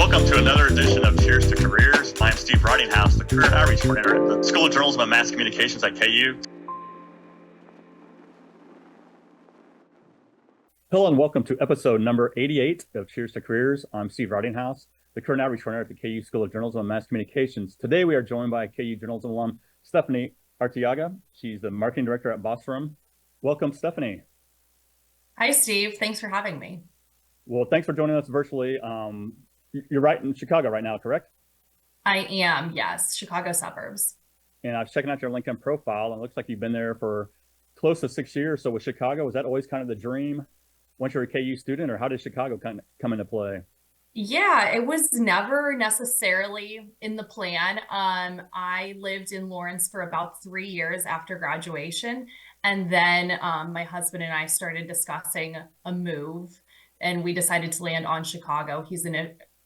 Welcome to another edition of Cheers to Careers. I'm Steve Ridinghouse, the Career Outreach Coordinator at the School of Journalism and Mass Communications at KU. Hello and welcome to episode number 88 of Cheers to Careers. I'm Steve Ridinghouse, the Career Outreach Coordinator at the KU School of Journalism and Mass Communications. Today we are joined by KU journalism alum Stephanie Arteaga. She's the Marketing Director at Bostrom. Welcome, Stephanie. Hi, Steve. Thanks for having me. Well, thanks for joining us virtually. You're right in Chicago right now, correct? I am, yes, Chicago suburbs. And I was checking out your LinkedIn profile, and it looks like you've been there for close to 6 years. So with Chicago, was that always kind of the dream once you're a KU student, or how did Chicago kind of come into play? Yeah, it was never necessarily in the plan. I lived in Lawrence for about 3 years after graduation. And then my husband and I started discussing a move, and we decided to land on Chicago. He's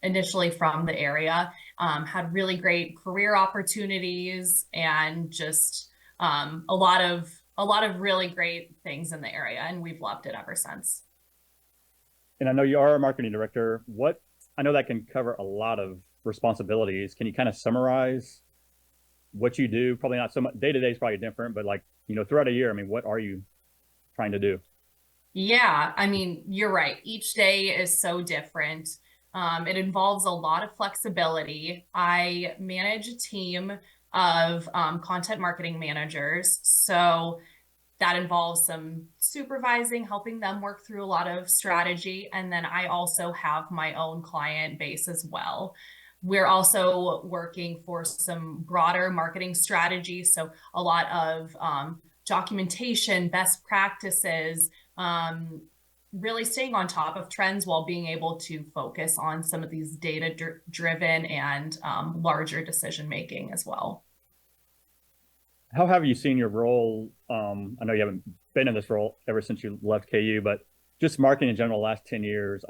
initially from the area, had really great career opportunities and just a lot of really great things in the area. And we've loved it ever since. And I know you are a marketing director. I know that can cover a lot of responsibilities. Can you kind of summarize what you do? Probably not so much. Day to day is probably different, but throughout a year, what are you trying to do? Yeah, you're right. Each day is so different. It involves a lot of flexibility. I manage a team of content marketing managers. So that involves some supervising, helping them work through a lot of strategy. And then I also have my own client base as well. We're also working for some broader marketing strategies. So a lot of documentation, best practices, really staying on top of trends while being able to focus on some of these data-driven and larger decision-making as well. How have you seen your role? I know you haven't been in this role ever since you left KU, but just marketing in general, the last 10 years,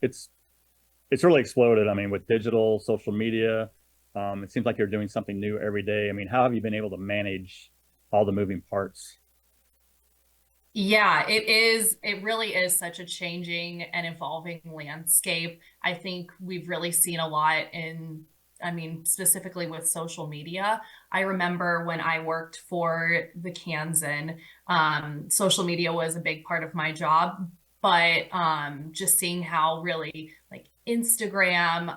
it's really exploded. With digital, social media, it seems like you're doing something new every day. How have you been able to manage all the moving parts? Yeah, it is. It really is such a changing and evolving landscape. I think we've really seen a lot specifically with social media. I remember when I worked for the Kansan, social media was a big part of my job, but just seeing how really Instagram,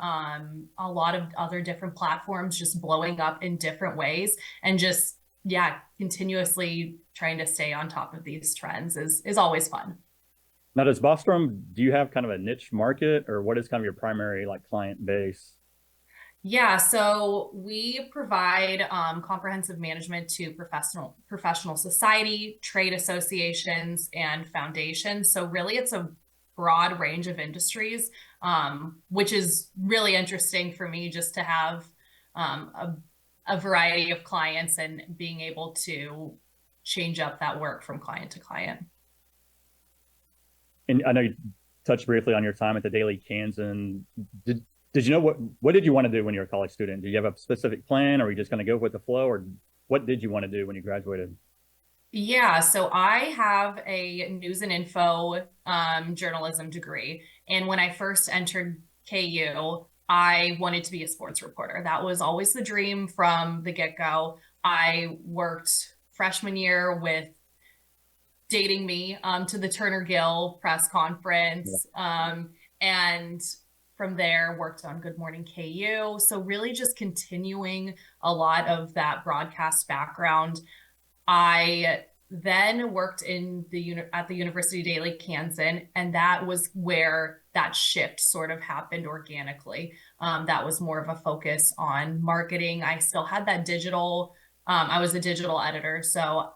a lot of other different platforms just blowing up in different ways, and just, yeah, continuously trying to stay on top of these trends is always fun. Now, does Bostrom, do you have kind of a niche market, or what is kind of your primary client base? Yeah, so we provide comprehensive management to professional society, trade associations, and foundations. So really it's a broad range of industries, which is really interesting for me just to have a variety of clients and being able to change up that work from client to client. And I know you touched briefly on your time at the Daily Kansan. Did you know what did you want to do when you were a college student? Do you have a specific plan, or are you just going to go with the flow, or what did you want to do when you graduated? Yeah, so I have a news and info journalism degree. And when I first entered KU, I wanted to be a sports reporter. That was always the dream from the get-go. I worked freshman year with dating me to the Turner Gill press conference. Yeah. And from there, worked on Good Morning KU. So really just continuing a lot of that broadcast background. I then worked at the University Daily Kansan, and that was where that shift sort of happened organically. That was more of a focus on marketing. I still had that digital, I was a digital editor, so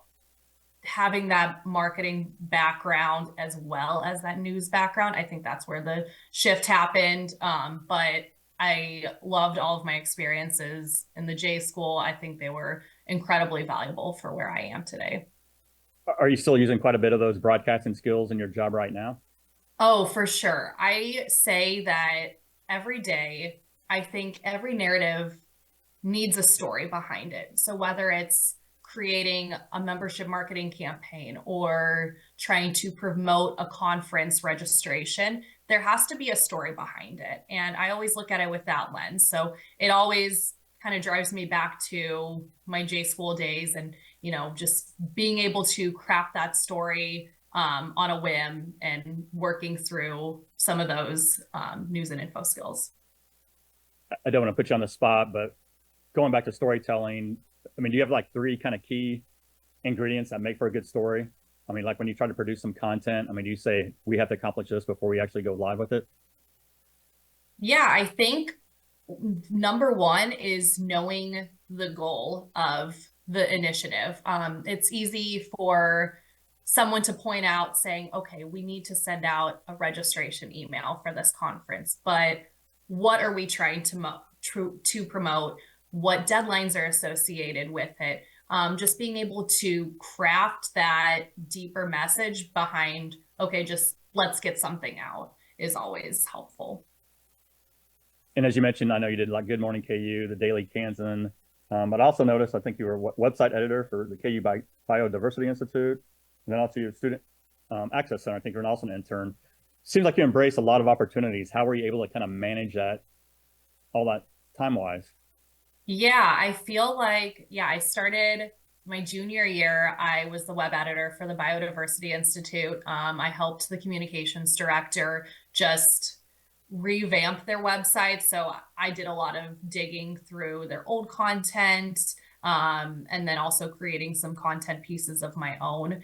having that marketing background as well as that news background, I think that's where the shift happened. But I loved all of my experiences in the J School. I think they were incredibly valuable for where I am today. Are you still using quite a bit of those broadcasting skills in your job right now? Oh, for sure. I say that every day. I think every narrative needs a story behind it. So whether it's creating a membership marketing campaign or trying to promote a conference registration, there has to be a story behind it. And I always look at it with that lens. So it always kind of drives me back to my J school days and, just being able to craft that story on a whim and working through some of those news and info skills. I don't want to put you on the spot, but going back to storytelling, I mean, do you have like three kind of key ingredients that make for a good story? I mean, like when you try to produce some content, I mean, do you say we have to accomplish this before we actually go live with it? Yeah, I think number one is knowing the goal of the initiative. It's easy for someone to point out saying, okay, we need to send out a registration email for this conference, but what are we trying to promote? What deadlines are associated with it? Just being able to craft that deeper message behind, okay, just let's get something out is always helpful. And as you mentioned, I know you did like Good Morning KU, the Daily Kansan, but I also noticed, I think you were website editor for the KU Biodiversity Institute, and then also your Student Access Center. I think you're also an intern. Seems like you embrace a lot of opportunities. How were you able to kind of manage that, all that time-wise? Yeah, I feel like, I started my junior year. I was the web editor for the Biodiversity Institute. I helped the communications director just revamp their website. So I did a lot of digging through their old content, and then also creating some content pieces of my own.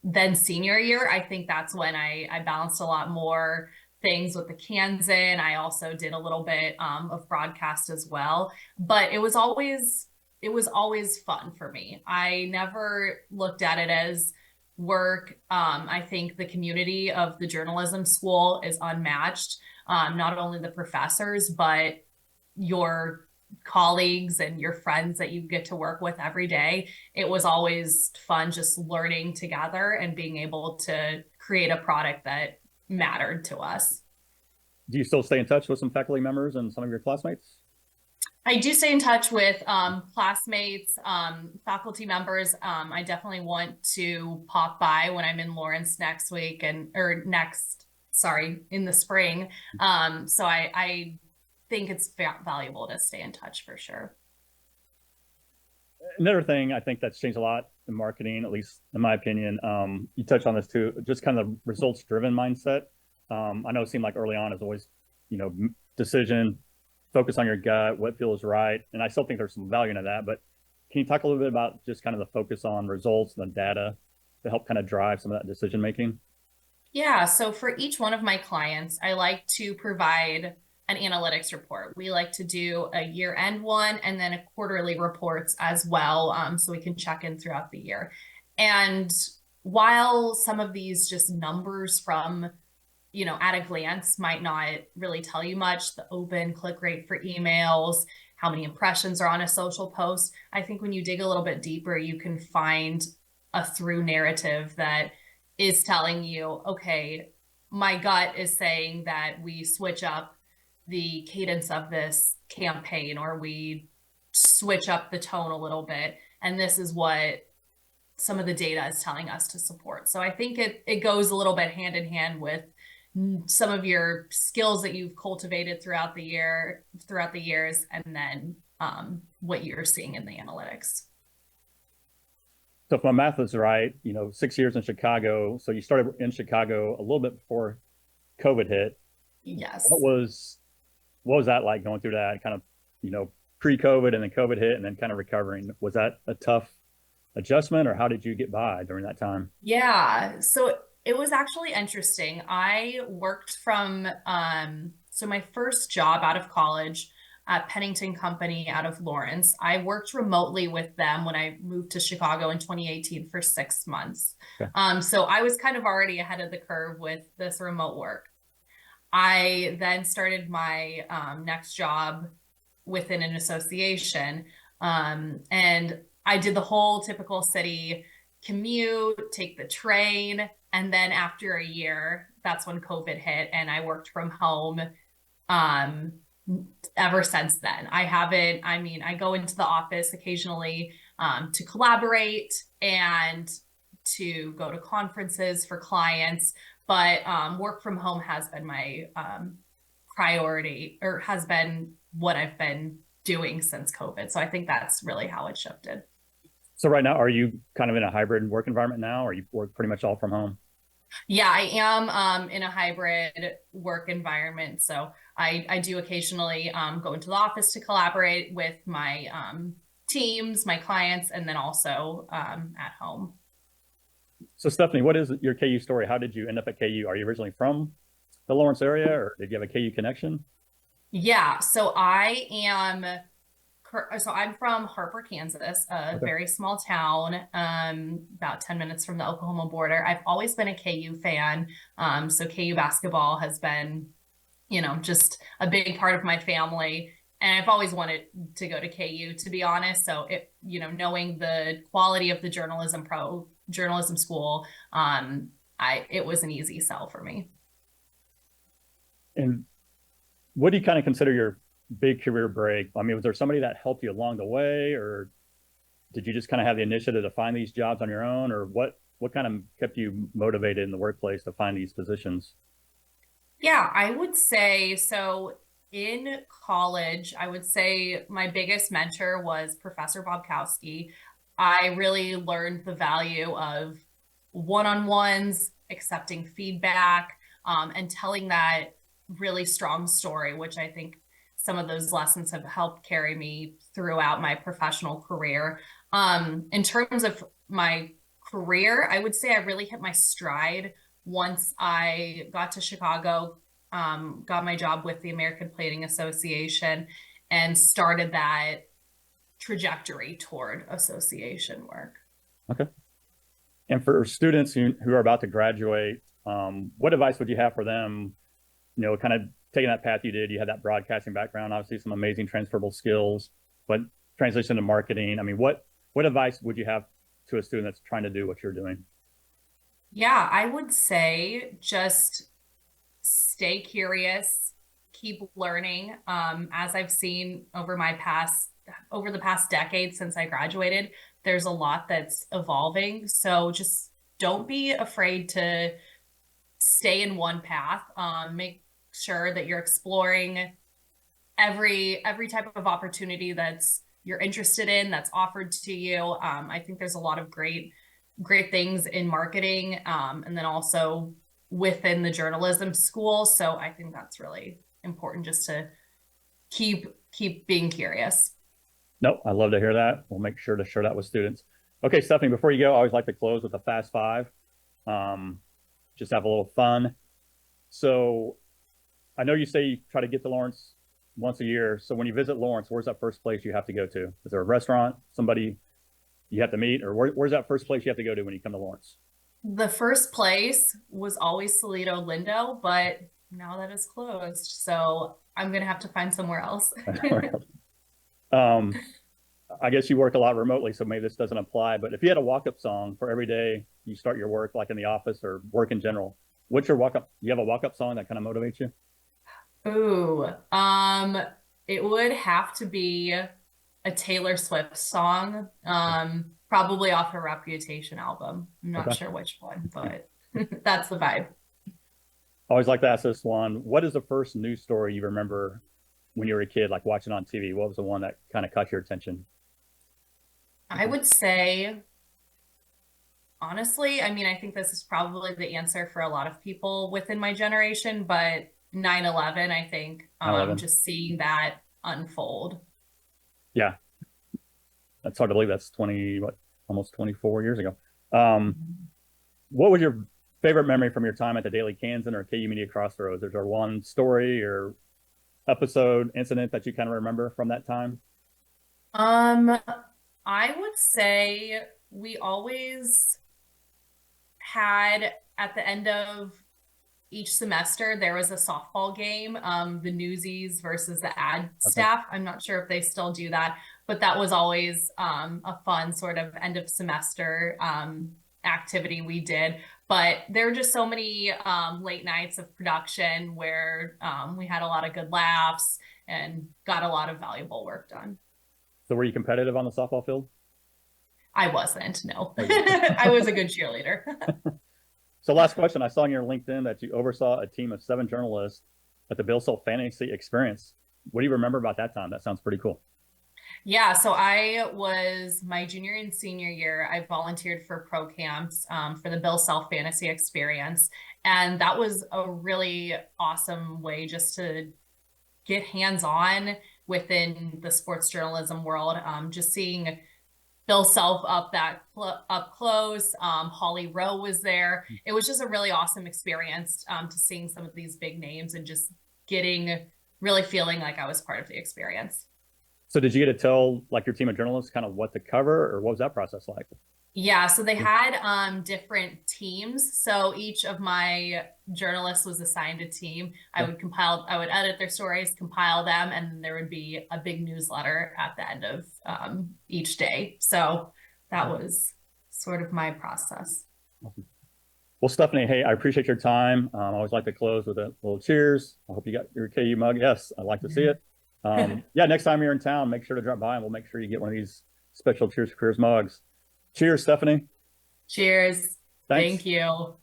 Then senior year, I think that's when I balanced a lot more things with the Kansan. I also did a little bit of broadcast as well, but it was always fun for me. I never looked at it as work. I think the community of the journalism school is unmatched. Not only the professors, but your colleagues and your friends that you get to work with every day. It was always fun just learning together and being able to create a product that mattered to us. Do you still stay in touch with some faculty members and some of your classmates? I do stay in touch with classmates, faculty members. I definitely want to pop by when I'm in Lawrence next week in the spring. So I think it's valuable to stay in touch for sure. Another thing I think that's changed a lot in marketing, at least in my opinion, you touched on this too, just kind of results driven mindset. I know it seemed like early on is always, decision, focus on your gut, what feels right. And I still think there's some value in that, but can you talk a little bit about just kind of the focus on results and the data to help kind of drive some of that decision making? Yeah, so for each one of my clients, I like to provide an analytics report. We like to do a year-end one and then a quarterly reports as well, so we can check in throughout the year. And while some of these just numbers from, at a glance might not really tell you much, the open click rate for emails, how many impressions are on a social post, I think when you dig a little bit deeper, you can find a through narrative that is telling you, okay, my gut is saying that we switch up the cadence of this campaign or we switch up the tone a little bit. And this is what some of the data is telling us to support. So I think it goes a little bit hand in hand with some of your skills that you've cultivated throughout the years, and then what you're seeing in the analytics. So if my math is right, 6 years in Chicago. So you started in Chicago a little bit before COVID hit. Yes. What was that like going through that kind of, pre-COVID and then COVID hit and then kind of recovering? Was that a tough adjustment or how did you get by during that time? Yeah. So it was actually interesting. I worked from, so my first job out of college at Pennington Company out of Lawrence, I worked remotely with them when I moved to Chicago in 2018 for 6 months. Okay. So I was kind of already ahead of the curve with this remote work. I then started my next job within an association. And I did the whole typical city commute, take the train. And then after a year, that's when COVID hit and I worked from home ever since then. I go into the office occasionally to collaborate and to go to conferences for clients. But work from home has been my priority, or has been what I've been doing since COVID. So I think that's really how it shifted. So right now, are you kind of in a hybrid work environment now, or you work pretty much all from home? Yeah, I am in a hybrid work environment. So I do occasionally go into the office to collaborate with my teams, my clients, and then also at home. So Stephanie, what is your KU story? How did you end up at KU? Are you originally from the Lawrence area, or did you have a KU connection? Yeah, so I'm from Harper, Kansas, a Okay. very small town, about 10 minutes from the Oklahoma border. I've always been a KU fan. So KU basketball has been, just a big part of my family. And I've always wanted to go to KU, to be honest. So knowing the quality of the journalism school, it was an easy sell for me. And what do you kind of consider your big career break? I mean, was there somebody that helped you along the way, or did you just kind of have the initiative to find these jobs on your own, or what kind of kept you motivated in the workplace to find these positions? Yeah, I would say so. In college, I would say my biggest mentor was Professor Bobkowski. I really learned the value of one-on-ones, accepting feedback, and telling that really strong story, which I think some of those lessons have helped carry me throughout my professional career. In terms of my career, I would say I really hit my stride once I got to Chicago, got my job with the American Plating Association, and started that trajectory toward association work. Okay. And for students who are about to graduate, what advice would you have for them? Kind of taking that path you did. You had that broadcasting background, obviously some amazing transferable skills, but translation to marketing. I mean, what advice would you have to a student that's trying to do what you're doing? Yeah, I would say just stay curious, keep learning. As I've seen over the past decade since I graduated, there's a lot that's evolving. So just don't be afraid to stay in one path. Make sure that you're exploring every type of opportunity that's you're interested in, that's offered to you. I think there's a lot of great things in marketing, and then also within the journalism school. So I think that's really important, just to keep being curious. Nope, I love to hear that. We'll make sure to share that with students. Okay, Stephanie, before you go, I always like to close with a fast five. Just have a little fun. So I know you say you try to get to Lawrence once a year. So when you visit Lawrence, where's that first place you have to go to? Is there a restaurant, somebody you have to meet, or where's that first place you have to go to when you come to Lawrence? The first place was always Salito Lindo, but now that is closed. So I'm going to have to find somewhere else. I guess you work a lot remotely, so maybe this doesn't apply, but if you had a walk-up song for every day you start your work, like in the office or work in general, what's your walk-up? You have a walk-up song that kind of motivates you? Ooh, it would have to be a Taylor Swift song, probably off her Reputation album. I'm not sure which one, but that's the vibe. I always like to ask this one. What is the first news story you remember when you were a kid, like watching on TV? What was the one that kind of caught your attention? I would say, honestly, I mean, I think this is probably the answer for a lot of people within my generation, but 9/11, I think, 9/11. just seeing that unfold. Yeah, that's hard to believe. That's almost 24 years ago. What was your favorite memory from your time at the Daily Kansan or KU Media Crossroads? Is there one story or episode, incident that you kind of remember from that time? I would say we always had, at the end of each semester, there was a softball game, the Newsies versus the ad staff. I'm not sure if they still do that, but that was always a fun sort of end of semester activity we did. But there were just so many late nights of production where we had a lot of good laughs and got a lot of valuable work done. So were you competitive on the softball field? I wasn't, no. Oh, yeah. I was a good cheerleader. So last question, I saw on your LinkedIn that you oversaw a team of 7 journalists at the Bill Self Fantasy Experience. What do you remember about that time? That sounds pretty cool. Yeah, so I was my junior and senior year. I volunteered for pro camps for the Bill Self Fantasy Experience. And that was a really awesome way just to get hands-on within the sports journalism world. Just seeing Bill Self up close. Holly Rowe was there. It was just a really awesome experience to seeing some of these big names and just really feeling like I was part of the experience. So did you get to tell like your team of journalists kind of what to cover, or what was that process like? Yeah, so they had different teams. So each of my journalists was assigned a team. I would edit their stories, compile them, and then there would be a big newsletter at the end of each day. So that was sort of my process. Well, Stephanie, hey, I appreciate your time. I always like to close with a little cheers. I hope you got your KU mug. Yes, I'd like to see it. Yeah, next time you're in town, make sure to drop by and we'll make sure you get one of these special Cheers for Careers mugs. Cheers, Stephanie. Cheers. Thanks. Thank you.